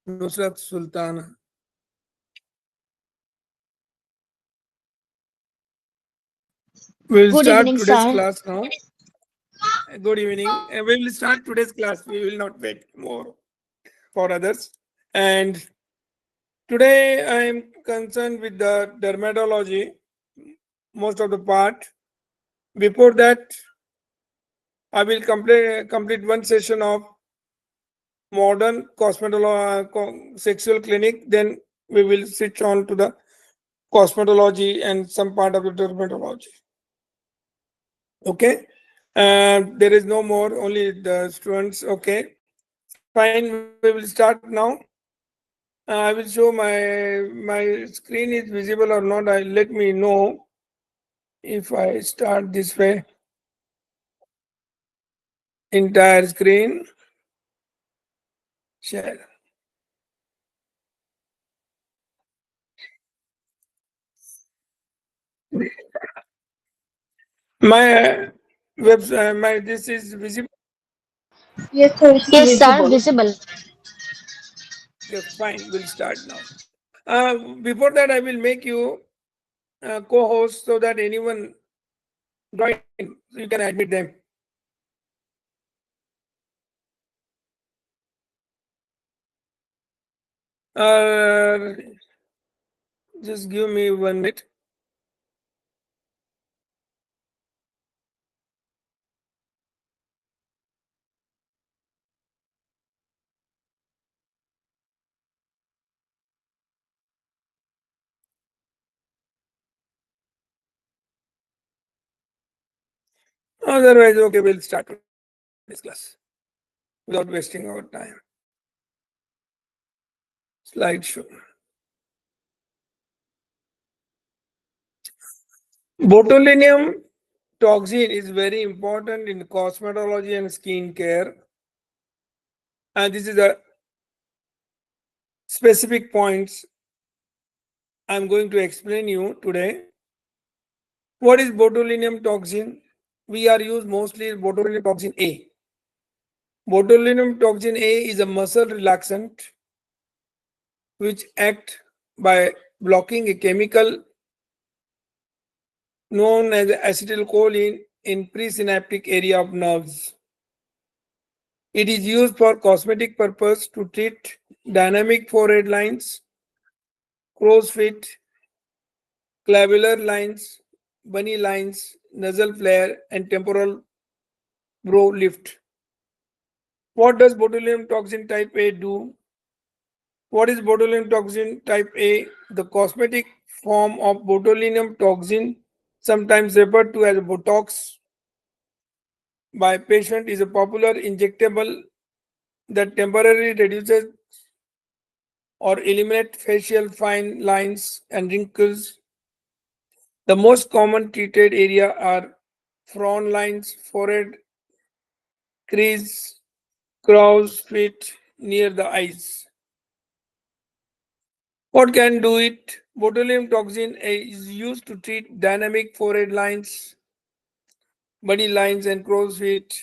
Nusrat Sultana. We'll Good start evening, today's sir. class now. Good evening. We will start today's class. We will not wait more for others. And today I am concerned with the dermatology, most of the part. Before that, I will complete one session of modern cosmetology, sexual clinic. Then we will switch on to the cosmetology and some part of the dermatology. Okay. There is no more, only the students. Okay. Fine. We will start now. I will show my screen is visible or not. I let me know if I start this way. Entire screen share. My my this is visible. Yes, sir, it is Yes, sir, visible. visible. Okay, fine. We'll start now. Before that, I will make you co-host so that anyone join, you can admit them. Uh, just give me 1 minute. Otherwise, okay, we'll start today's class without wasting our time. Slideshow. Botulinum toxin is very important in cosmetology and skin care. And this is the specific points I'm going to explain you today. What is botulinum toxin? We are used mostly botulinum toxin A. Botulinum toxin A is a muscle relaxant which act by blocking a chemical known as acetylcholine in presynaptic area of nerves. It is used for cosmetic purpose to treat dynamic forehead lines, crow's feet, clavicular lines, bunny lines, nasal flare, and temporal brow lift. What does botulinum toxin type A do? What is botulinum toxin type A? The cosmetic form of botulinum toxin, sometimes referred to as Botox by patient, is a popular injectable that temporarily reduces or eliminate facial fine lines and wrinkles. The most common treated area are frown lines, forehead, crease, crow's feet near the eyes. What can do it? Botulinum toxin is used to treat dynamic forehead lines, bunny lines, and crow's feet.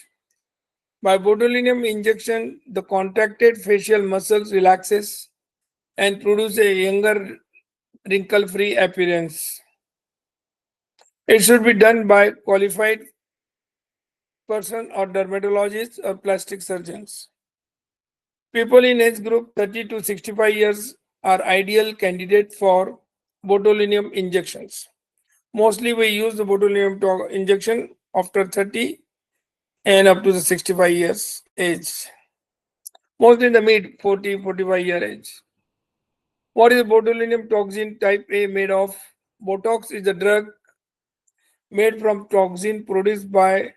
By botulinum injection, the contracted facial muscles relaxes and produce a younger, wrinkle-free appearance. It should be done by qualified person or dermatologists or plastic surgeons. People in age group 30 to 65 years are ideal candidates for botulinum injections. Mostly we use the botulinum injection after 30 and up to the 65 years age. Mostly in the mid 40, 45 year age. What is botulinum toxin type A made of? Botox is a drug made from toxin produced by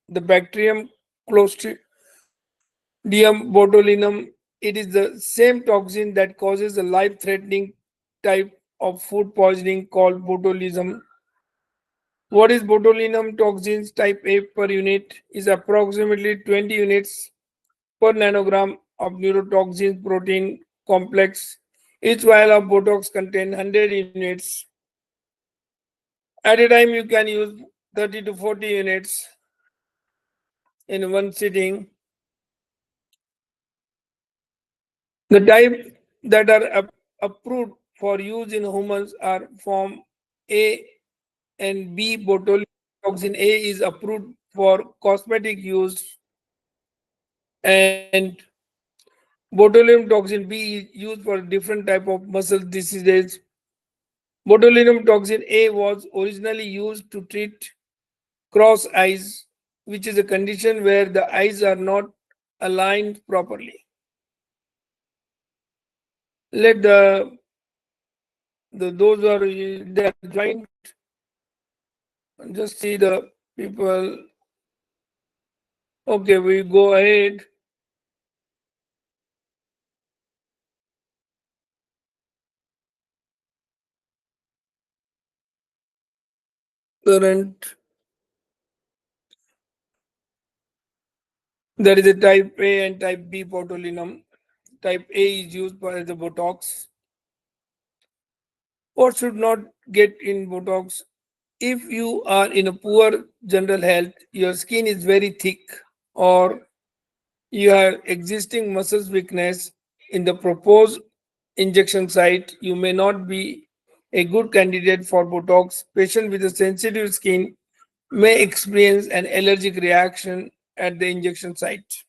the bacterium Clostridium botulinum. It is the same toxin that causes a life-threatening type of food poisoning called botulism. What is botulinum toxins type A per unit? Is approximately 20 units per nanogram of neurotoxin protein complex. Each vial of Botox contains 100 units. At a time, you can use 30 to 40 units in one sitting. The type that are approved for use in humans are form A and B. Botulinum toxin A is approved for cosmetic use, and botulinum toxin B is used for different type of muscle diseases. Botulinum toxin A was originally used to treat cross eyes, which is a condition where the eyes are not aligned properly. Let the those are they are joined. Just see the people. Okay, we go ahead. Current. There is a type A and type B botulinum. Type A is used for the Botox or should not get in Botox. If you are in a poor general health, your skin is very thick, or you have existing muscles weakness in the proposed injection site, you may not be a good candidate for Botox. Patients with a sensitive skin may experience an allergic reaction at the injection site.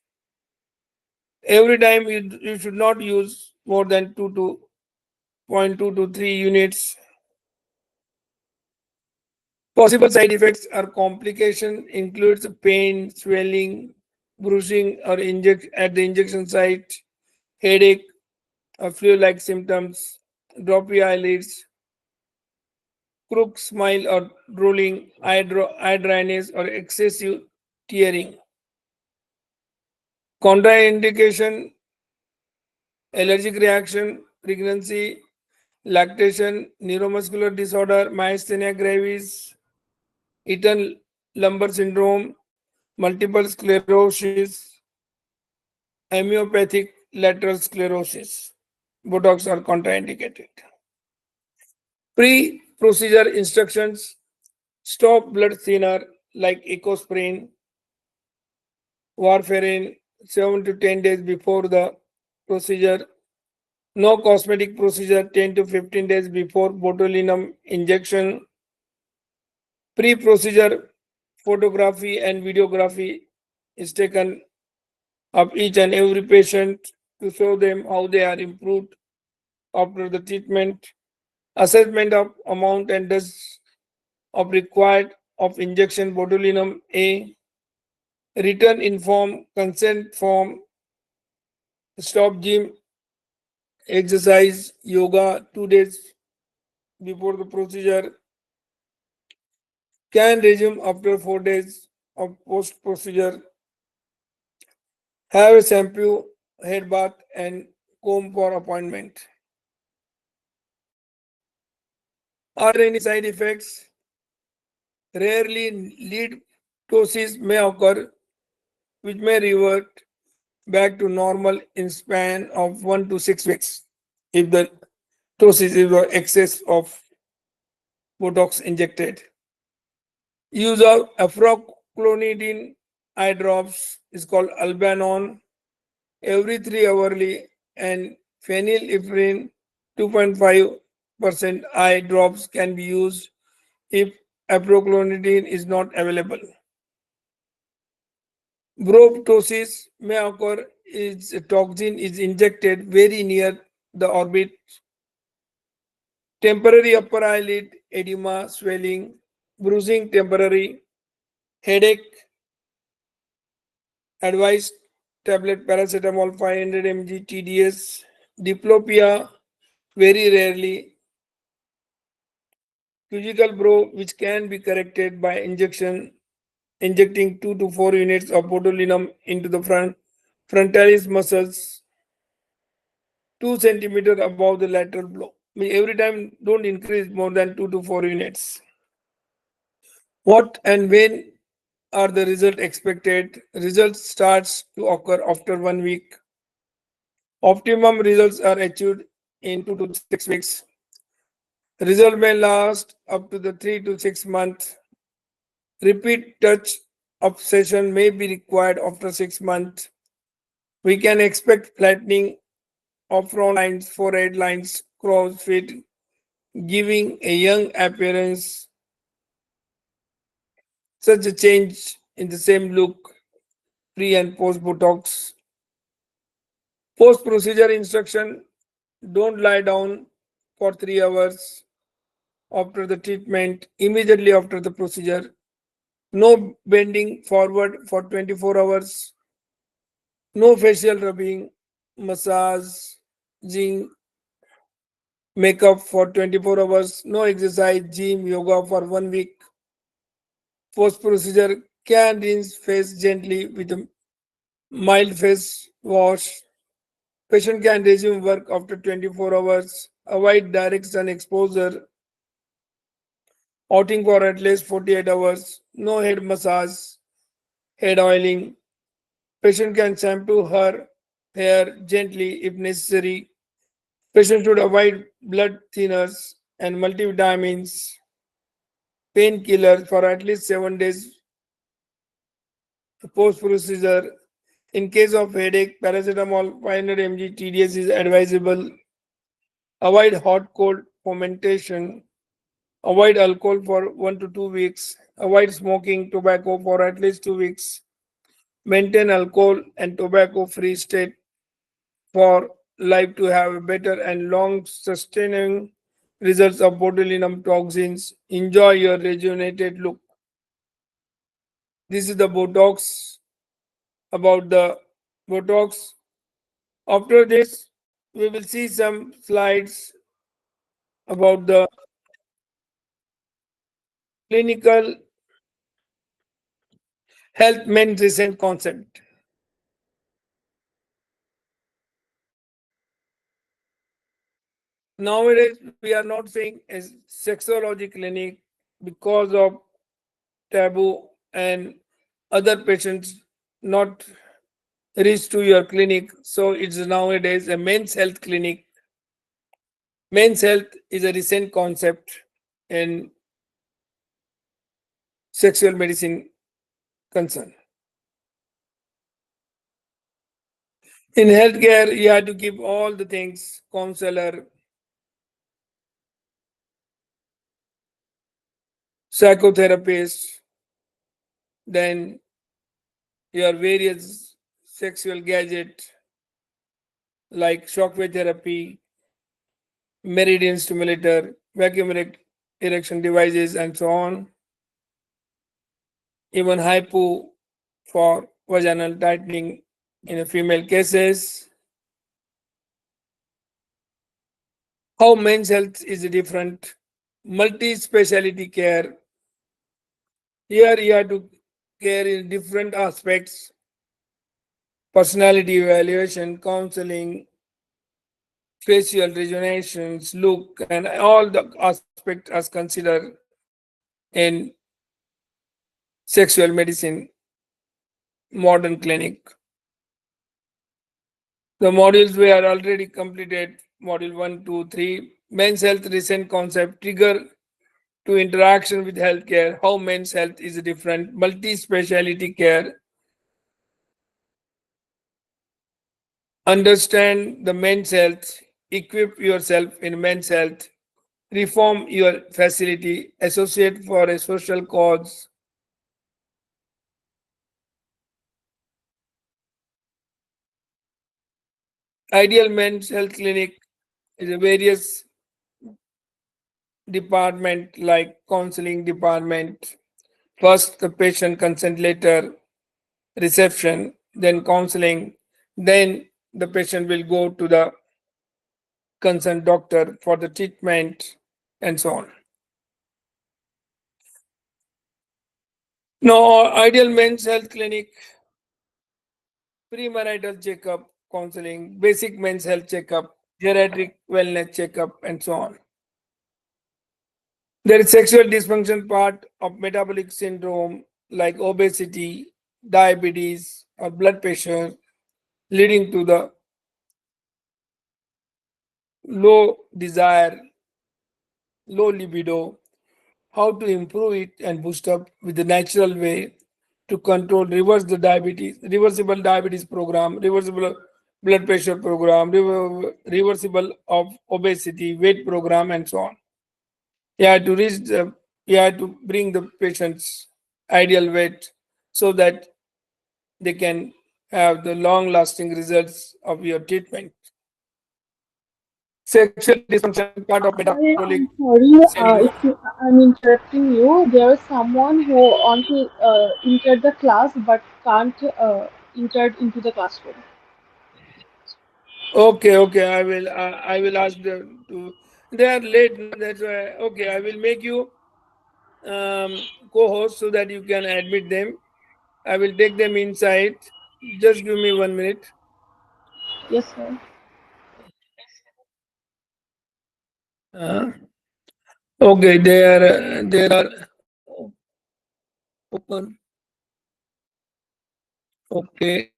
Every time you should not use more than 2 to 0.2 to 3 units. Possible side effects or complication includes pain, swelling, bruising or inject at the injection site, headache or flu-like symptoms, droppy eyelids, crooked smile or drooling, eye dryness or excessive tearing. Contraindication, allergic reaction, pregnancy, lactation, neuromuscular disorder, myasthenia gravis, Eaton lumbar syndrome, multiple sclerosis, amyopathic lateral sclerosis. Botox are contraindicated. Pre-procedure instructions: stop blood thinner like ecosprin, warfarin 7 to 10 days before the procedure. No cosmetic procedure 10 to 15 days before botulinum injection. Pre-procedure photography and videography is taken of each and every patient to show them how they are improved after the treatment. Assessment of amount and dose of required of injection botulinum A. Written in form, consent form, stop gym, exercise, yoga 2 days before the procedure. Can resume after 4 days of post procedure. Have a shampoo, hair bath, and comb for appointment. Are there any side effects? Rarely, lead ptosis may occur, which may revert back to normal in span of 1 to 6 weeks if the ptosis is excess of Botox injected. Use of afroclonidine eye drops is called albanon every 3 hourly, and phenylephrine 2.5% eye drops can be used if aproclonidine is not available. Proptosis may occur if a toxin is injected very near the orbit. Temporary upper eyelid edema, swelling, bruising, temporary headache. Advised tablet paracetamol 500 mg TDS. Diplopia very rarely. Cubical brow, which can be corrected by injecting 2 to 4 units of botulinum into the frontalis muscles 2 centimeters above the lateral blow. Every time don't increase more than 2 to 4 units. What and when are the results expected? Results starts to occur after 1 week. Optimum results are achieved in 2 to 6 weeks. Result may last up to the 3 to 6 months. Repeat touch up session may be required after 6 months. We can expect flattening of frown lines, forehead lines, crow's feet, giving a young appearance. Such a change in the same look, pre and post Botox. Post procedure instruction: don't lie down for 3 hours after the treatment, immediately after the procedure. No bending forward for 24 hours. No facial rubbing, massaging, makeup for 24 hours. No exercise, gym, yoga for 1 week. Post procedure can rinse face gently with a mild face wash. Patient can resume work after 24 hours. Avoid direct sun exposure. Outing for at least 48 hours. No head massage, head oiling. Patient can shampoo her hair gently if necessary. Patient should avoid blood thinners and multivitamins, painkillers for at least 7 days post procedure. In case of headache, paracetamol 500 mg TDS is advisable. Avoid hot cold fermentation. Avoid alcohol for 1 to 2 weeks. Avoid smoking tobacco for at least 2 weeks. Maintain alcohol and tobacco free state for life to have a better and long sustaining results of botulinum toxins. Enjoy your rejuvenated look. This is the Botox, about the Botox. After this, we will see some slides about the clinical health men recent concept. Nowadays, we are not saying a sexology clinic because of taboo and other patients not reach to your clinic. So it's nowadays a men's health clinic. Men's health is a recent concept in sexual medicine concern. In healthcare, you have to give all the things: counselor, psychotherapist, then your various sexual gadget like shockwave therapy, meridian stimulator, vacuum erection devices, and so on. Even hypo for vaginal tightening in a female cases. How men's health is different. Multi-speciality care. Here you have to care in different aspects: personality evaluation, counseling, facial rejuvenations, look, and all the aspects as considered in sexual medicine modern clinic. The modules were already completed. Module 1, 2, 3. Men's health recent concept, trigger to interaction with healthcare, how men's health is different, multi-speciality care, understand the men's health, equip yourself in men's health, reform your facility, associate for a social cause. Ideal men's health clinic is a various department like counseling department. First, the patient consent letter, reception, then counseling, then the patient will go to the concerned doctor for the treatment and so on. Now, ideal men's health clinic, premarital checkup, counseling, basic men's health checkup, geriatric wellness checkup, and so on. There is sexual dysfunction part of metabolic syndrome like obesity, diabetes, or blood pressure, leading to the low desire, low libido. How to improve it and boost up with the natural way to control, reverse the diabetes, reversible diabetes program, reversible blood pressure program, reversible of obesity, weight program, and so on. You have to reach the, you have to bring the patient's ideal weight so that they can have the long lasting results of your treatment. Sexual dysfunction, part of Hi, metabolic I'm sorry syndrome. if I'm interrupting you. There is someone who want to enter the class but can't enter into the classroom. Okay, okay. I will ask them to. They are late now. That's why. Okay, I will make you co-host so that you can admit them. I will take them inside. Just give me 1 minute. Yes, sir. Uh, okay, they are open. Okay,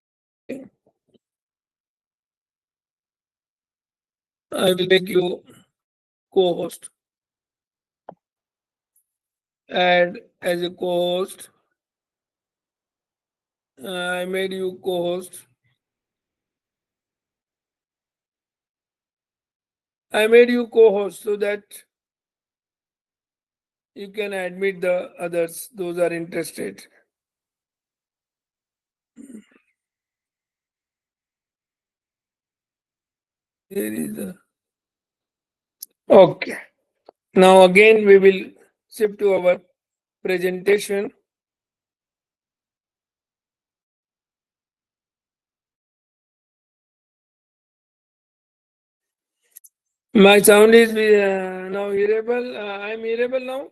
I will make you co-host. Add as a co-host. I made you co-host. I made you co-host so that you can admit the others. Those are interested. Here is a, okay. Now again we will shift to our presentation. My sound is now hearable. I'm hearable now.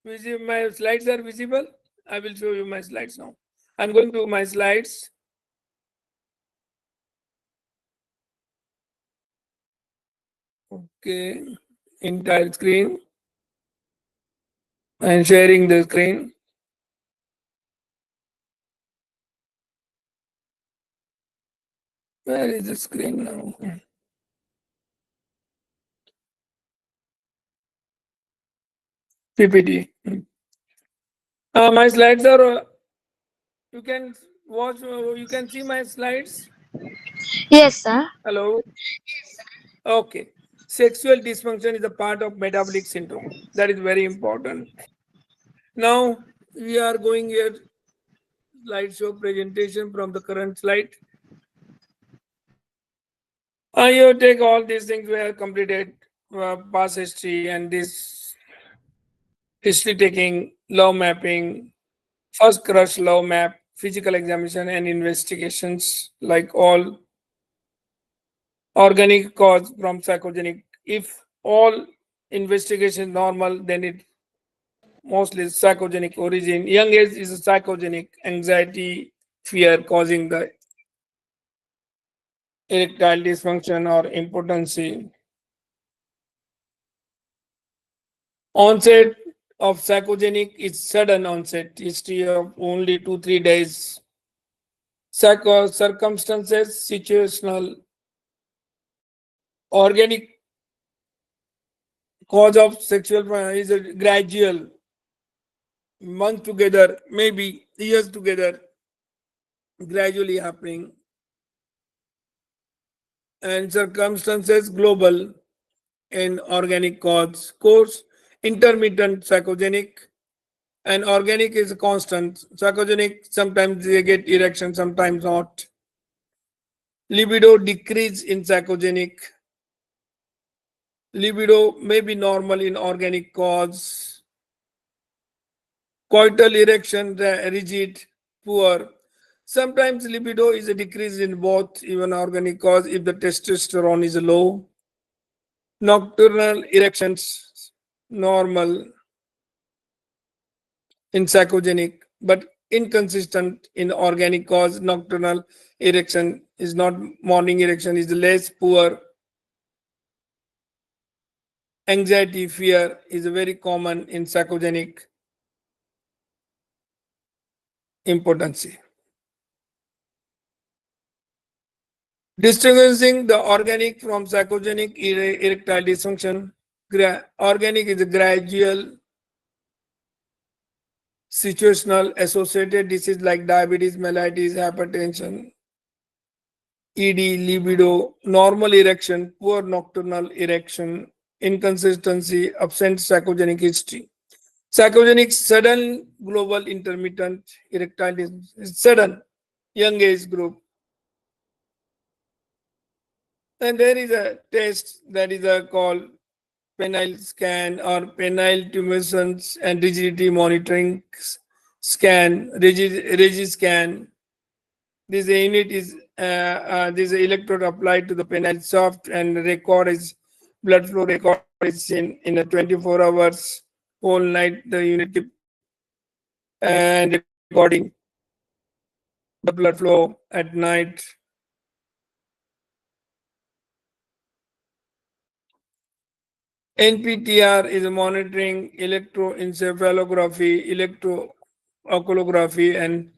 My slides are visible. I will show you my slides now. I'm going to my slides. Okay, entire screen. I'm sharing the screen. Where is the screen now? PPT. My slides are. You can watch. You can see my slides. Yes, sir. Hello. Okay. Sexual dysfunction is a part of metabolic syndrome. That is very important. Now we are going here slideshow presentation from the current slide. You take all these things were completed, past history and this history taking, love mapping, first crush love map, physical examination and investigations like all organic cause from psychogenic. If all investigation normal, then it mostly psychogenic origin. Young age is a psychogenic anxiety, fear causing the erectile dysfunction or impotency. Onset of psychogenic is sudden onset, history of only 2 3 days. Psycho circumstances, situational, organic cause of sexual is a gradual, month together, maybe years together, gradually happening, and circumstances global in organic cause. Course intermittent psychogenic and organic is constant. Psychogenic sometimes they get erection, sometimes not. Libido decrease in psychogenic. Libido may be normal in organic cause. Coital erection rigid, poor. Sometimes libido is a decrease in both, even organic cause if the testosterone is low. Nocturnal erections normal in psychogenic, but inconsistent in organic cause. Nocturnal erection is not morning erection is less poor. Anxiety, fear is very common in psychogenic impotency. Distinguishing the organic from psychogenic erectile dysfunction. Organic is a gradual, situational, associated disease like diabetes, mellitus, hypertension. ED, libido, normal erection, poor nocturnal erection, inconsistency, absent psychogenic history. Psychogenic, sudden global intermittent erectile is sudden, young age group. And there is a test that is a called penile scan or penile tumescence and rigidity monitoring scan, rigid scan. This unit is this electrode applied to the penile shaft and record is blood flow record is in a 24 hours whole night. The unit keep and recording the blood flow at night. NPTR is monitoring electroencephalography, electrooculography, and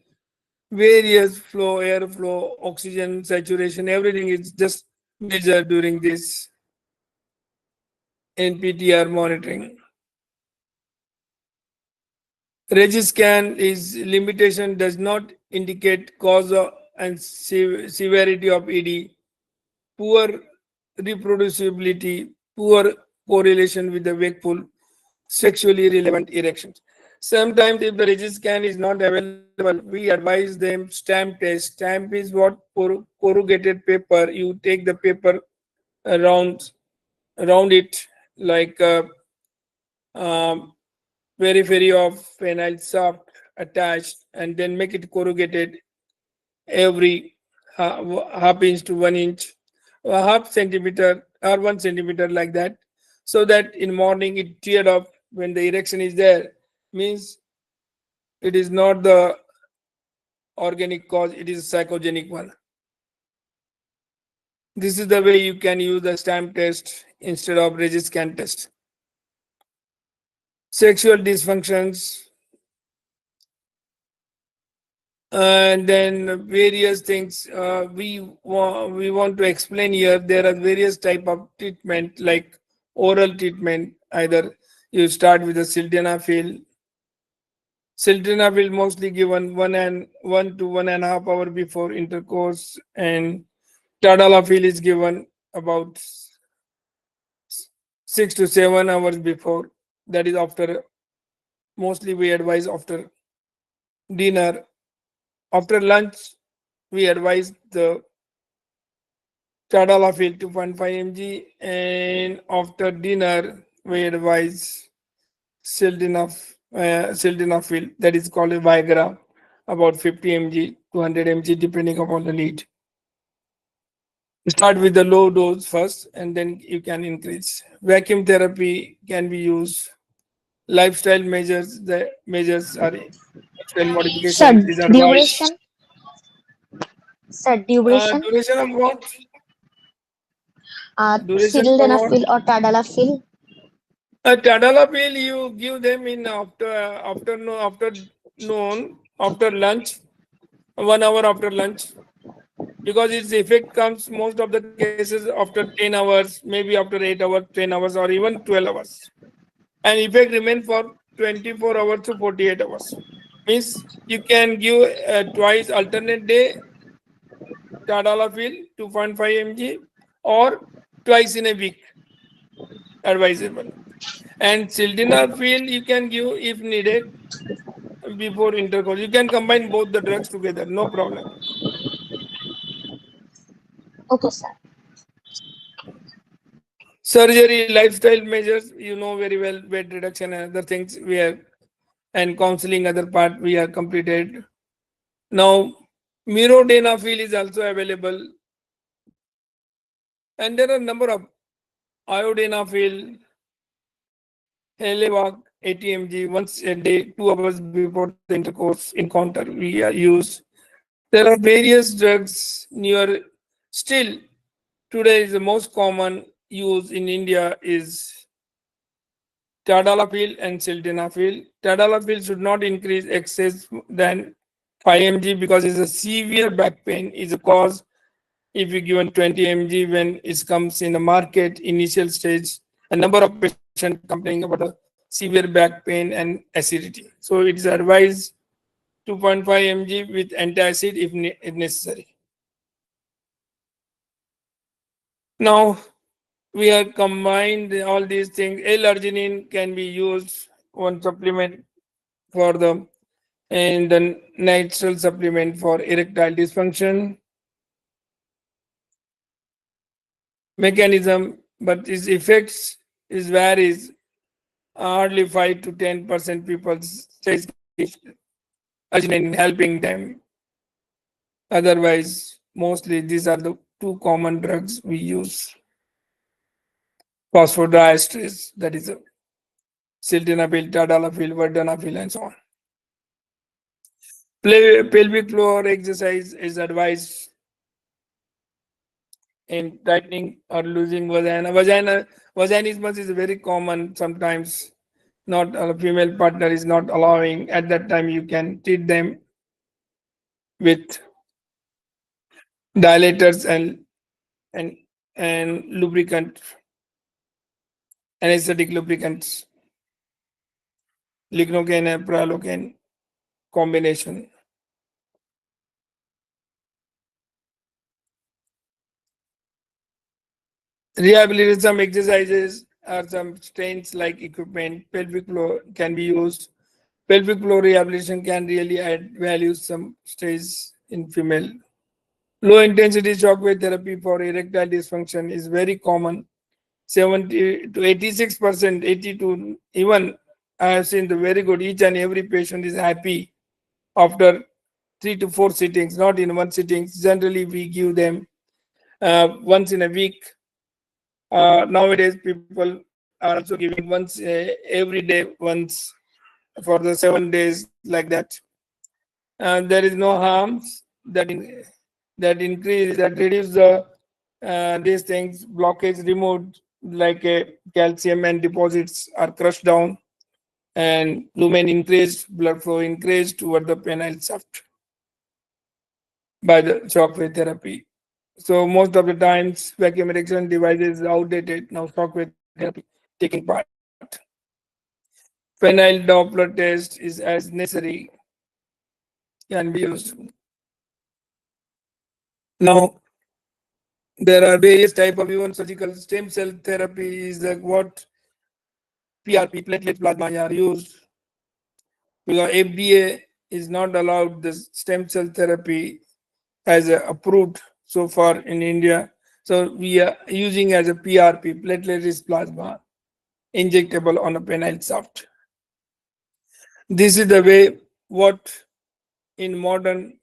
various flow, airflow, oxygen saturation. Everything is just measured during this NPTR monitoring. Regiscan is limitation does not indicate cause and severity of ED, poor reproducibility, poor correlation with the wakeful, sexually relevant erections. Sometimes, if the Regiscan is not available, we advise them stamp test. Stamp is what corrugated paper. You take the paper around it like um, periphery of phenyl shaft attached, and then make it corrugated every half inch to 1 inch, half centimeter or 1 centimeter like that, so that in morning it teared up when the erection is there. Means it is not the organic cause; it is psychogenic one. This is the way you can use the stamp test instead of Regiscan test. Sexual dysfunctions, and then various things we want to explain here. There are various type of treatment like oral treatment. Either you start with the sildenafil. Sildenafil mostly given 1 to 1.5 hour before intercourse, and tadalafil is given about 6 to 7 hours before. That is after, mostly we advise after dinner. After lunch we advise the tadalafil 2.5 mg, and after dinner we advise sildenafil, that is called a Viagra, about 50 mg to 100 mg depending upon the need. Start with the low dose first and then you can increase. Vacuum therapy can be used. Lifestyle measures, the measures are lifestyle Sir, modification is advised. duration. Sir, duration. Duration of what? Duration for what? Sildenafil or tadalafil. Tadalafil you give them in afternoon after lunch, 1 hour after lunch, because its effect comes most of the cases after 10 hours, maybe after 8 hours, 10 hours, or even 12 hours, and effect remain for 24 hours to 48 hours. Means you can give twice alternate day tadalafil 2.5 mg, or twice in a week advisable. And sildenafil you can give if needed before intercourse. You can combine both the drugs together, no problem. Okay, sir. Surgery, lifestyle measures, you know very well, weight reduction and other things we have, and counseling other part we have completed. Now, mirodenafil is also available, and there are a number of iodinafil, Helevac 80 mg once a day, 2 hours before the intercourse encounter we use. There are various drugs near. Still, today is the most common use in India is tadalafil and sildenafil. Tadalafil should not increase excess than 5 mg because it's a severe back pain is a cause. If you given 20 mg when it comes in the market initial stage, a number of patients complaining about the severe back pain and acidity. So it is advised 2.5 mg with antacid if necessary. Now we have combined all these things. L-arginine can be used one supplement for the and the natural supplement for erectile dysfunction mechanism, but its effects is varies. Hardly 5 to 10% people says arginine helping them. Otherwise, mostly these are the two common drugs we use: phosphodiesterase, that is sildenafil, tadalafil, vardenafil, and so on. Pelvic floor exercise is advised in tightening or losing vagina. Vaginismus is very common. Sometimes not a female partner is not allowing. At that time, you can treat them with dilators and and lubricant, anesthetic lubricants, lignocaine and pralocaine combination. Rehabilitation exercises are some strains like equipment. Pelvic floor can be used. Pelvic floor rehabilitation can really add value some stays in female. Low intensity shockwave therapy for erectile dysfunction is very common. 70 to 86%, 80 to even I have seen the very good. Each and every patient is happy after 3 to 4 sittings, not in one sitting. Generally, we give them once in a week. Nowadays, people are also giving once every day, once for the 7 days, like that. There is no harms that increase that reduce the these things blockage removed like calcium and deposits are crushed down and lumen increased blood flow increased toward the penile shaft by the shockwave therapy. So most of the times vacuum erection devices is outdated. Now shockwave therapy taking part. Penile Doppler test is as necessary, can be used. Now there are various type of even surgical stem cell therapy is like what PRP platelet plasma are used because FDA is not allowed the stem cell therapy as approved so far in India. So we are using as a PRP platelet rich plasma injectable on a penile shaft. This is the way what in modern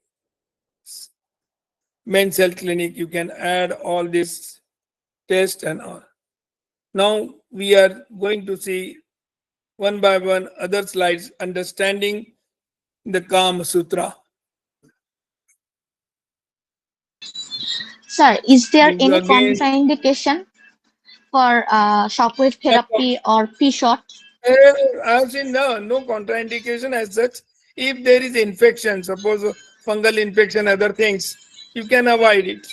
men's health clinic you can add all this test and all. Now we are going to see one by one other slides understanding the Kama Sutra. Sir, is there This any again, contraindication for shockwave therapy or P shot? I've seen no contraindication as such. If there is infection, suppose fungal infection, other things, you can avoid it.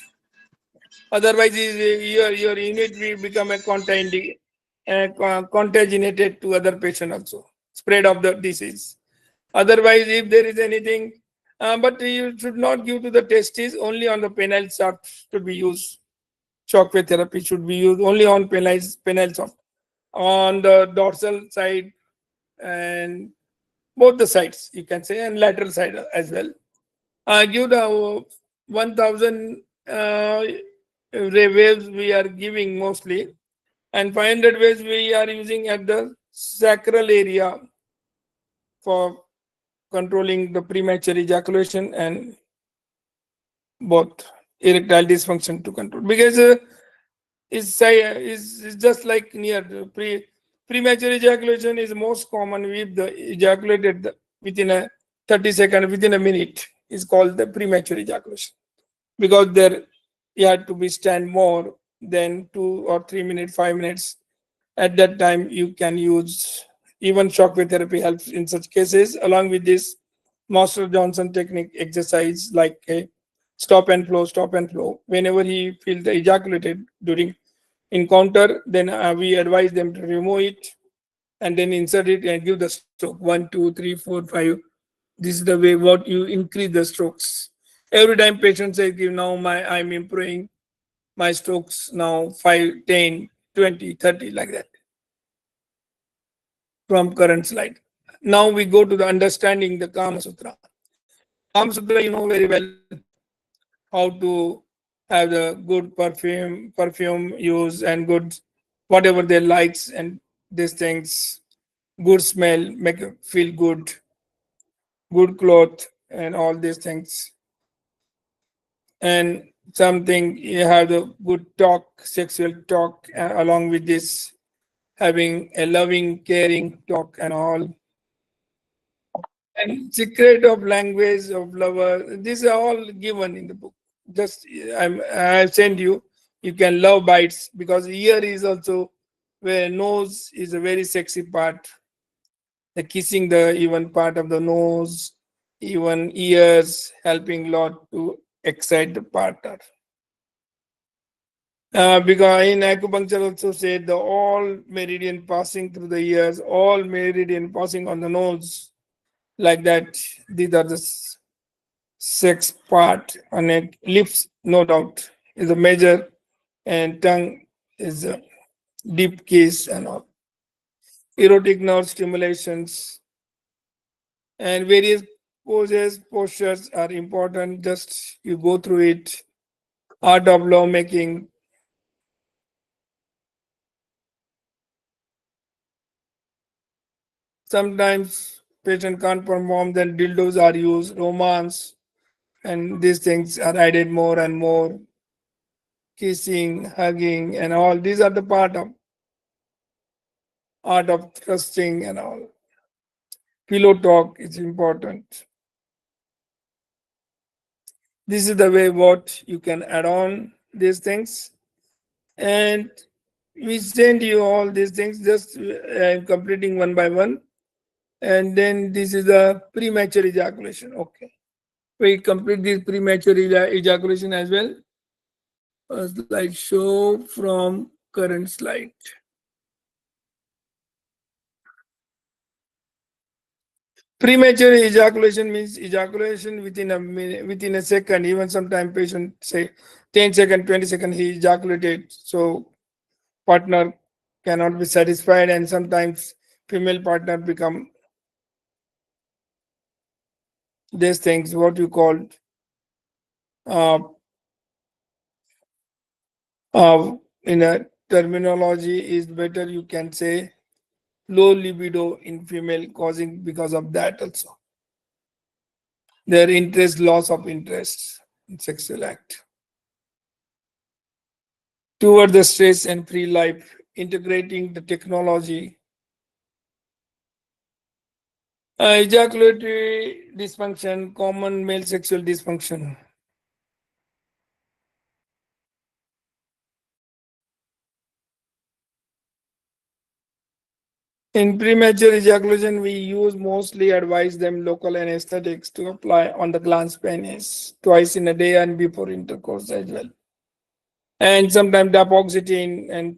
Otherwise, your unit will become a contaminated to other patient also, spread of the disease. Otherwise, if there is anything, but you should not give to the testes, only on the penile shaft should be used. Shockwave therapy should be used only on penile shaft. On the dorsal side and both the sides, you can say, and lateral side as well. Give the 1000 ray waves we are giving mostly, and 500 waves we are using at the sacral area for controlling the premature ejaculation and both erectile dysfunction to control because is just like near the premature ejaculation is most common if the ejaculated within a 30 second within a minute is called the premature ejaculation because there you have to be stand more than 2 or 3 minutes 5 minutes. At that time you can use even shockwave therapy helps in such cases. Along with this Master Johnson technique exercise like a stop and flow whenever he feels the ejaculated during encounter, then we advise them to remove it and then insert it and give the stroke 1, 2, 3, 4, 5. This is the way what you increase the strokes. Every time patient says, "Give now my I'm improving," my strokes now 5, 10, 20, 30, like that from current slide. Now we go to the understanding the Kama Sutra. Kama Sutra, you know very well how to have the good perfume use and good whatever they likes and these things, good smell, make you feel good, good cloth and all these things. And something you have the good talk, sexual talk along with this, having a loving, caring talk and all. And secret of language of lover, these are all given in the book. Just I send you. You can love bites because ear is also where nose is a very sexy part. The kissing the even part of the nose, even ears, helping lot to excite the partner. Because in acupuncture also said the all meridian passing through the ears, all meridian passing on the nose, like that. These are the sex part, and it lips, no doubt, is a major, and tongue is a deep kiss and all. Erotic nerve stimulations and various poses, postures are important. Just you go through it. Art of lawmaking. Sometimes patient can't perform, then dildos are used, romance, and these things are added more and more. Kissing, hugging, and all. These are the part of art of trusting and all. Pillow talk is important. This is the way what you can add on these things. And we send you all these things, just I'm completing one by one. And then this is the premature ejaculation. Okay. We complete this premature ejaculation as well. A slide show from current slide. Premature ejaculation means ejaculation within a minute, within a second. Even sometimes patient say 10 second, 20 second he ejaculated. So partner cannot be satisfied, and sometimes female partner become these things what you call uh, in a terminology is better you can say low libido in female causing because of that also their interest, loss of interest in sexual act. Toward the stress and free life, integrating the technology. Ejaculatory dysfunction, common male sexual dysfunction. In premature ejaculation, we use mostly advise them local anesthetics to apply on the glans penis twice in a day and before intercourse as well. And sometimes dapoxetine, and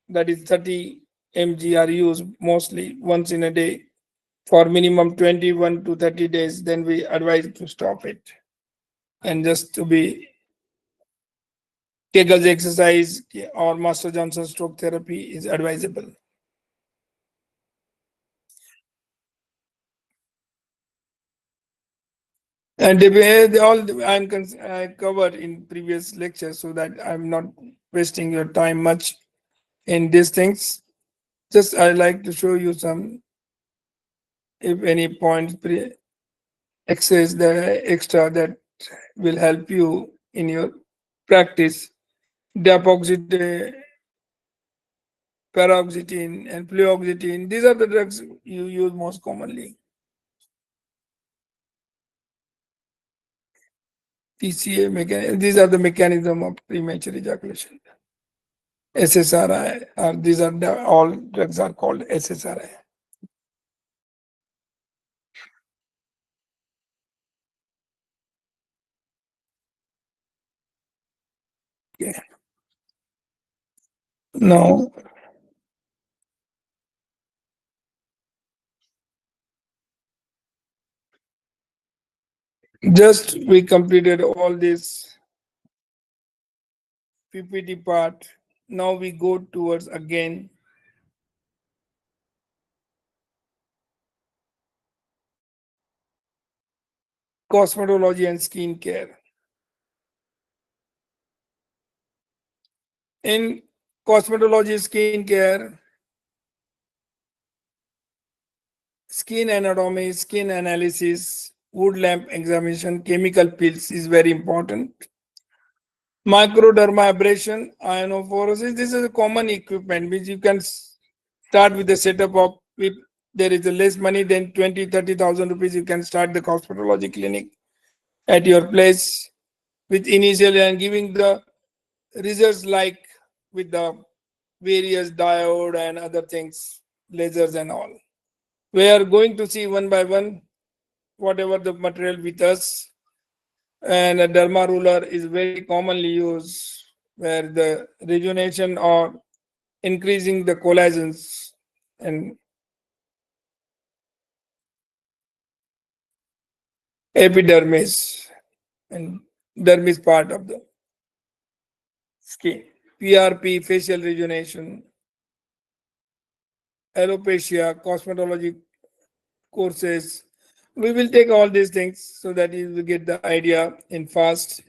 that is 30 mg are used mostly once in a day for minimum 21 to 30 days. Then we advise to stop it and just to be Kegel's exercise or Master Johnson stroke therapy is advisable. And they all I covered in previous lectures so that I'm not wasting your time much in these things. Just I like to show you some, if any points, access the extra that will help you in your practice. Dapoxetine, paroxetine, and fluoxetine. These are the drugs you use most commonly. PCA mechanism. These are the mechanism of premature ejaculation. SSRI. These are all drugs are called SSRI. Okay. Now, just we completed all this PPT part. Now we go towards again cosmetology and skincare. In cosmetology, skincare, skin anatomy, skin analysis, wood lamp examination, chemical pills is very important. Microdermabrasion, ionophorosis, this is a common equipment which you can start with the setup of, if there is a less money than 20-30,000 rupees, you can start the cosmetology clinic at your place with initially and giving the results like with the various diode and other things, lasers and all. We are going to see one by one whatever the material with us. And a derma ruler is very commonly used where the rejuvenation or increasing the collagens and epidermis and dermis part of the skin. PRP, facial rejuvenation, alopecia, cosmetology courses. We will take all these things so that you will get the idea in fast.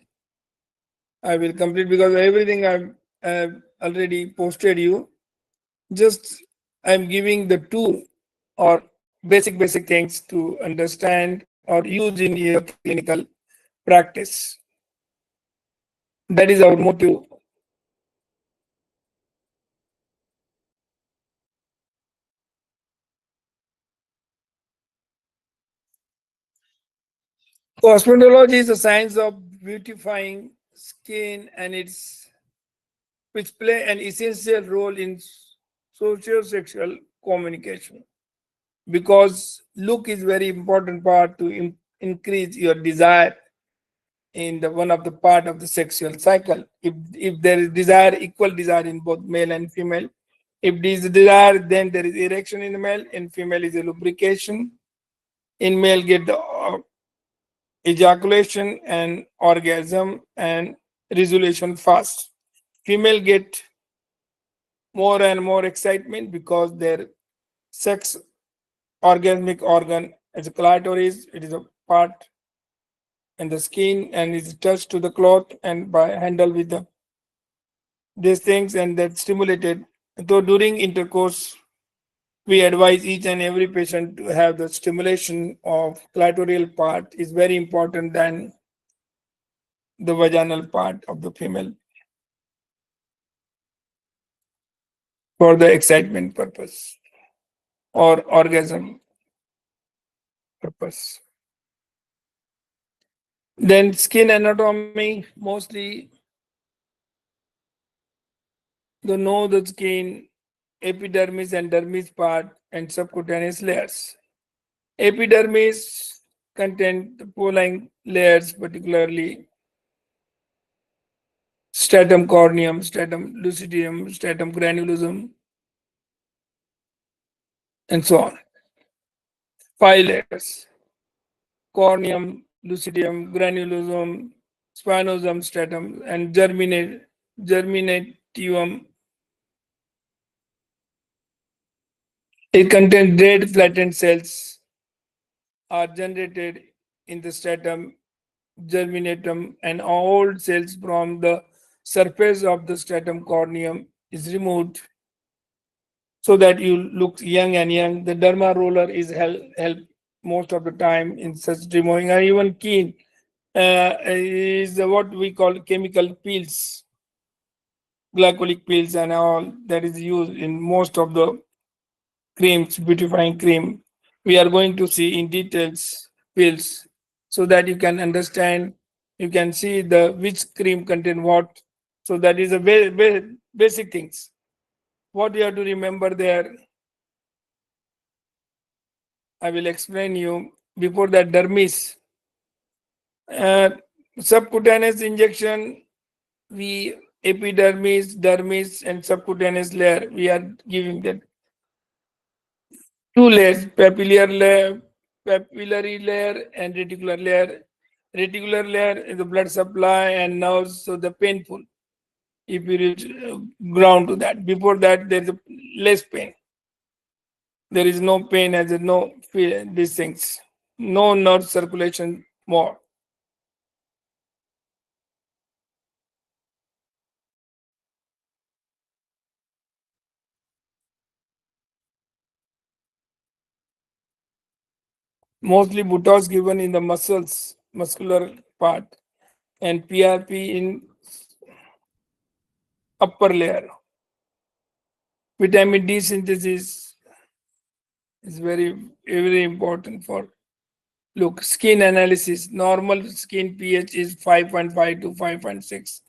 I will complete because everything I've already posted you. Just I'm giving the tool or basic things to understand or use in your clinical practice. That is our motive. Cosmetology is a science of beautifying skin and its which play an essential role in socio-sexual communication because look is very important part to increase your desire in the one of the part of the sexual cycle. If there is desire, equal desire in both male and female. If there is desire, then there is erection in the male. In female is a lubrication. In male get the ejaculation and orgasm and resolution fast. Female get more and more excitement because their sex orgasmic organ is a clitoris. It is a part in the skin and is touched to the cloth and by handle with the these things and that stimulated. So during intercourse, we advise each and every patient to have the stimulation of clitoral part is very important than the vaginal part of the female for the excitement purpose or orgasm purpose. Then skin anatomy, mostly the know the skin, epidermis and dermis part and subcutaneous layers. Epidermis contain the pollen layers, particularly stratum corneum, stratum lucidium, stratum granulosum, and so on. 5 layers: corneum, lucidium, granulosum, spinosum, stratum, and germinatium. It contains dead flattened cells are generated in the stratum germinatum and all cells from the surface of the stratum corneum is removed so that you look young and young. The derma roller is help most of the time in such removing and even keen is what we call chemical peels, glycolic peels and all that is used in most of the creams, beautifying cream. We are going to see in details pills so that you can understand, you can see the which cream contain what. So that is a very basic things. What you have to remember there, I will explain you. Before that, dermis, uh, subcutaneous injection, we epidermis, dermis, and subcutaneous layer. We are giving that 2 layers: papillary layer and reticular layer. Reticular layer is the blood supply and nerves, so the painful. if you reach ground to that. Before that, there is a less pain. There is no pain as no fear, these things. No nerve circulation more. Mostly Botox given in the muscles, muscular part, and PRP in upper layer. Vitamin D synthesis is very important for look. Skin analysis. Normal skin pH is 5.5 to 5.6.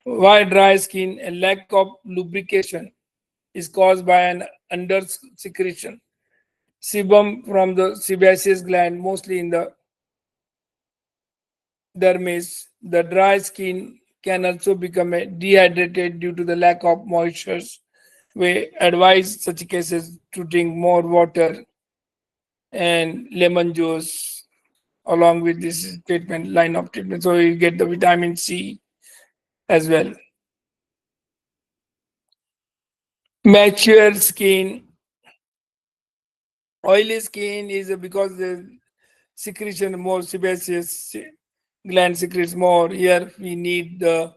Why dry skin and lack of lubrication is caused by an under secretion sebum from the sebaceous gland, mostly in the dermis. The dry skin can also become dehydrated due to the lack of moisture. We advise such cases to drink more water and lemon juice along with this treatment line of treatment. So you get the vitamin C as well. Mature skin, oily skin is because the secretion more sebaceous gland secretes more. Here we need the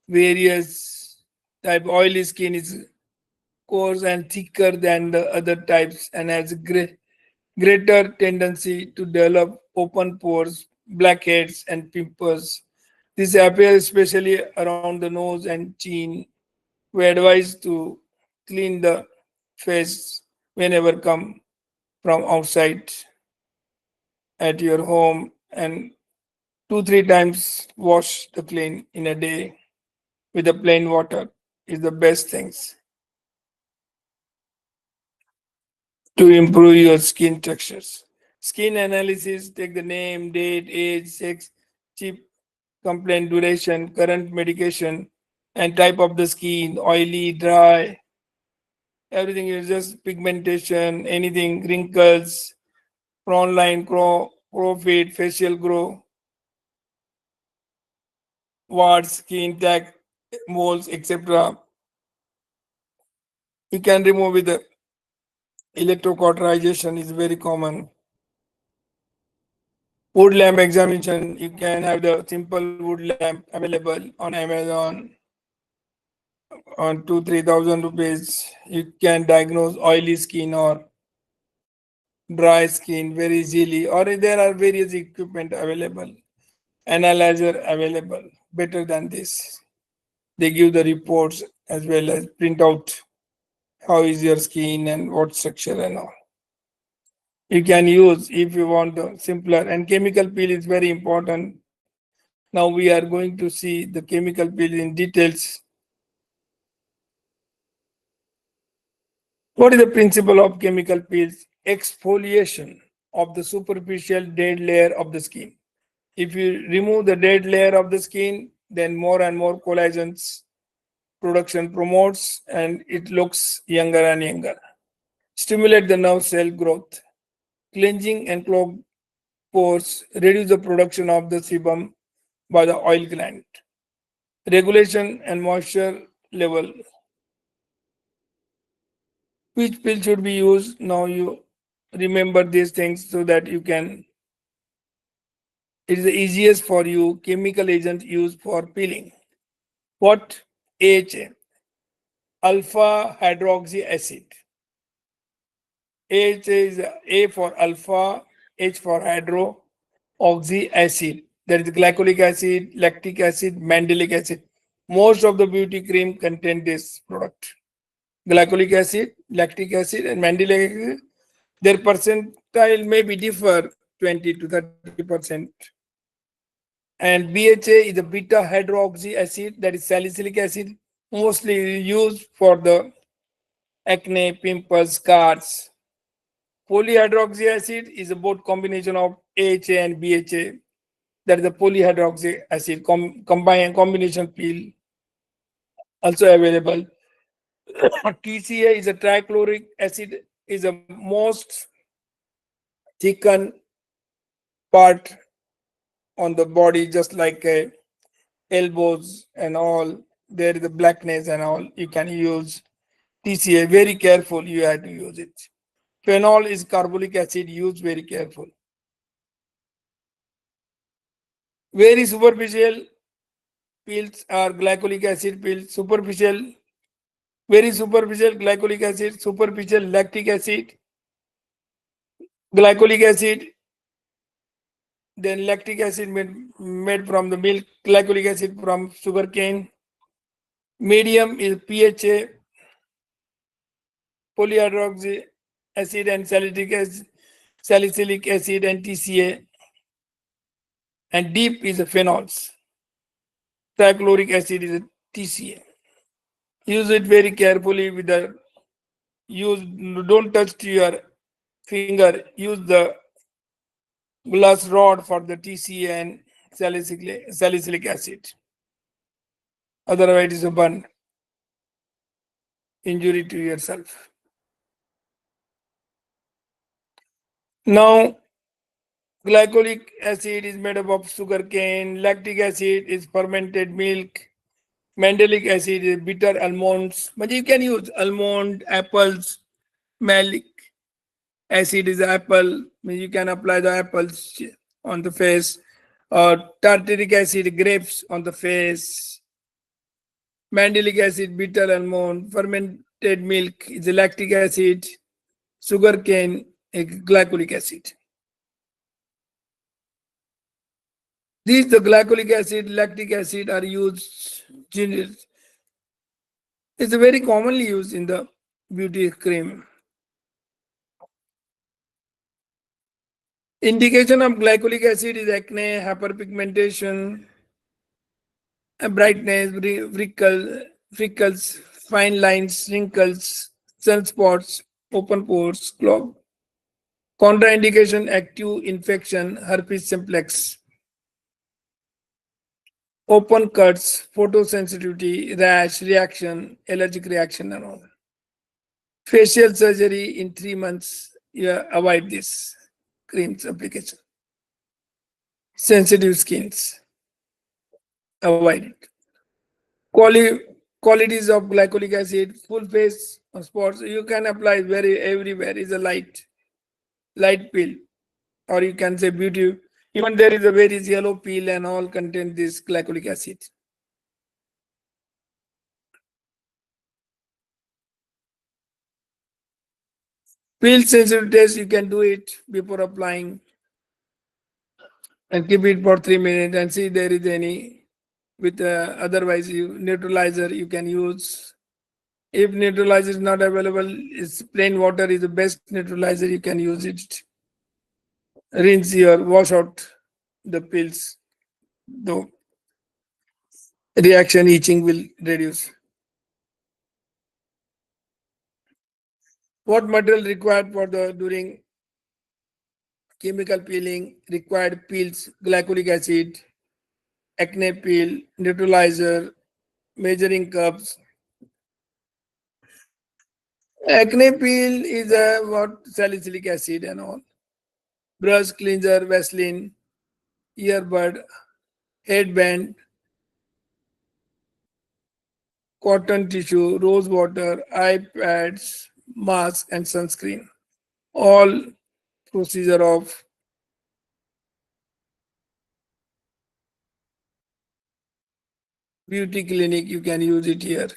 various type. Oily skin is coarse and thicker than the other types and has greater tendency to develop open pores, blackheads, and pimples. This appears especially around the nose and chin. We advise to clean the face whenever come from outside at your home and 2 3 times wash the clean in a day with the plain water is the best things to improve your skin textures. Skin analysis take the name, date, age, sex, chip, complaint duration, current medication, and type of the skin, oily, dry, everything is just pigmentation, anything, wrinkles, frown line, profit, facial grow, warts, skin tag, moles, etc. You can remove with the electrocauterization is very common. Wood lamp examination, you can have the simple wood lamp available on Amazon on 2 3 thousand rupees. You can diagnose oily skin or dry skin very easily, or there are various equipment available, analyzer available. Better than this, they give the reports as well as print out how is your skin and what structure and all. You can use if you want the simpler, and chemical peel is very important. Now we are going to see the chemical peel in details. What is the principle of chemical peels? Exfoliation of the superficial dead layer of the skin. If you remove the dead layer of the skin, then more and more collagens production promotes and it looks younger and younger. Stimulate the nerve cell growth. Cleansing and clogged pores reduce the production of the sebum by the oil gland. Regulation and moisture level. Which pill should be used? Now you remember these things so that you can. It is the easiest for you. Chemical agent used for peeling. What? AHA, alpha hydroxy acid. AHA is A for alpha, H for hydro, oxy acid. That is glycolic acid, lactic acid, mandelic acid. Most of the beauty cream contain this product. Glycolic acid, lactic acid, and mandelic acid. Their percentile may be differ 20 to 30%. And BHA is a beta hydroxy acid, that is salicylic acid, mostly used for the acne, pimples, scars. Polyhydroxy acid is a both combination of AHA and BHA. That is the polyhydroxy acid combine combination peel also available. TCA is a trichloric acid, is a most thickened part on the body, just like elbows and all. there is a blackness and all, you can use TCA. Very careful, you have to use it. Phenol is carbolic acid, use very careful. Very superficial pills are glycolic acid pills. Superficial, very superficial glycolic acid, superficial lactic acid, glycolic acid, then lactic acid made from the milk, glycolic acid from sugar cane. Medium is PHA, polyhydroxy acid and salicylic acid and TCA. And deep is the phenols. Trichloric acid is a TCA. Use it very carefully with the use. Don't touch your finger. Use the glass rod for the TCA and salicylic acid. Otherwise, it is a burn, injury to yourself. Now, glycolic acid is made up of sugar cane. Lactic acid is fermented milk. Mandelic acid is bitter almonds. But you can use almond, apples. Malic acid is apple. You can apply the apples on the face. Or tartaric acid, grapes on the face. Mandelic acid, bitter almond. Fermented milk is lactic acid. Sugar cane, glycolic acid. These, the glycolic acid, lactic acid are used. It's very commonly used in the beauty cream. Indication of glycolic acid is acne, hyperpigmentation, brightness, freckles, fine lines, wrinkles, sunspots, open pores, clog. Contraindication: active infection, herpes simplex, open cuts, photosensitivity, rash, reaction, allergic reaction, and all. Facial surgery in 3 months. Yeah, avoid this creams application. Sensitive skins, avoid it. Qualities of glycolic acid: full face spots. You can apply very everywhere. Is a light pill, or you can say beauty. Even there is a very yellow peel and all contain this glycolic acid. Peel sensitive test, you can do it before applying and keep it for 3 minutes and see there is any. With otherwise, you neutralizer you can use. If neutralizer is not available, is plain water is the best neutralizer. You can use it. Rinse your wash out the pills. The reaction itching will reduce. What material required for the during chemical peeling? Required peels: glycolic acid, acne peel, neutralizer, measuring cups. Acne peel is a what salicylic acid and all. Brush, cleanser, Vaseline, earbud, headband, cotton tissue, rose water, eye pads, mask, and sunscreen. All procedure of beauty clinic, you can use it here.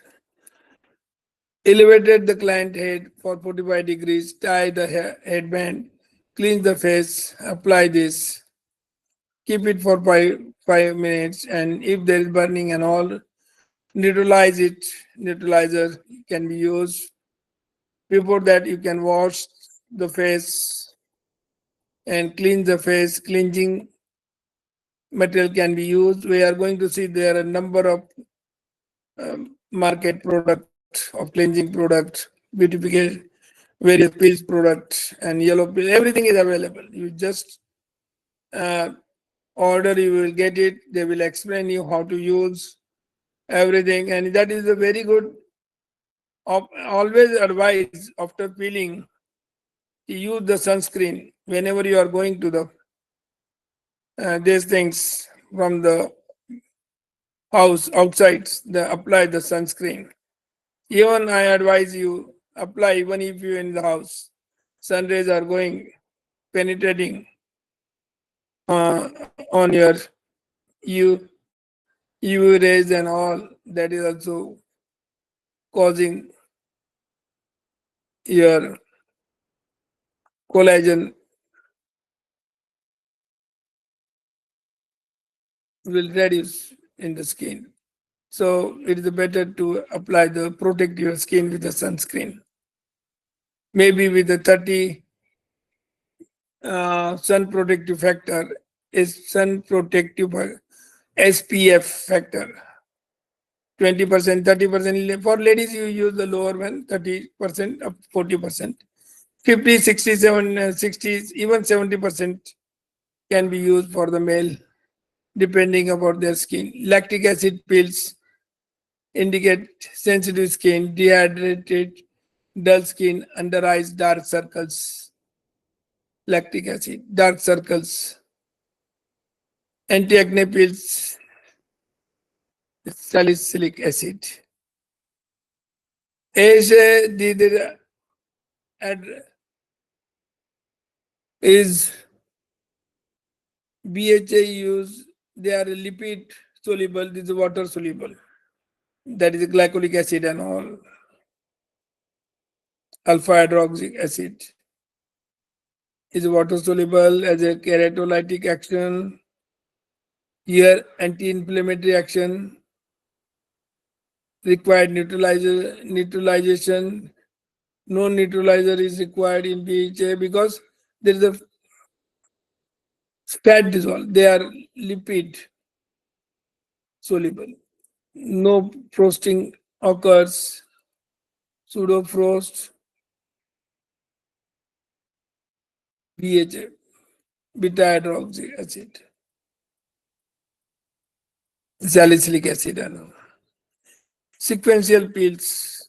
Elevated the client head for 45 degrees, tie the headband, cleanse the face, apply this, keep it for 5 minutes, and if there is burning and all, neutralize it. Neutralizer can be used. Before that, you can wash the face and clean the face. Cleansing material can be used. We are going to see there are a number of market product of cleansing product, beautification, various pills product, and yellow pill. Everything is available. You just uh, order, you will get it. They will explain you how to use everything, and that is a very good. Always advise after peeling to use the sunscreen whenever you are going to the these things from the house outside, apply the sunscreen. Even I advise you apply even if you're in the house. Sun rays are going penetrating on your U, UV rays and all. That is also causing your collagen will reduce in the skin. So it is better to apply the protect your skin with the sunscreen. Maybe with the 30 sun protective factor is sun protective SPF factor. 20%, 30%. For ladies, you use the lower one, 30% up 40%. 50, 67, 60, even 70% can be used for the male, depending about their skin. Lactic acid pills indicate sensitive skin, dehydrated, dull skin, under eyes, dark circles. Lactic acid, dark circles. Anti-acne pills, salicylic acid. Asia is BHA use, they are lipid soluble, this is water soluble. That is glycolic acid and all. Alpha hydroxy acid is water soluble as a keratolytic action. Here, anti-inflammatory action required neutralization. No neutralizer is required in BHA because there is a fat dissolve. They are lipid soluble. No frosting occurs. Pseudo frost, BHA, beta hydroxy acid, salicylic acid, and sequential pills,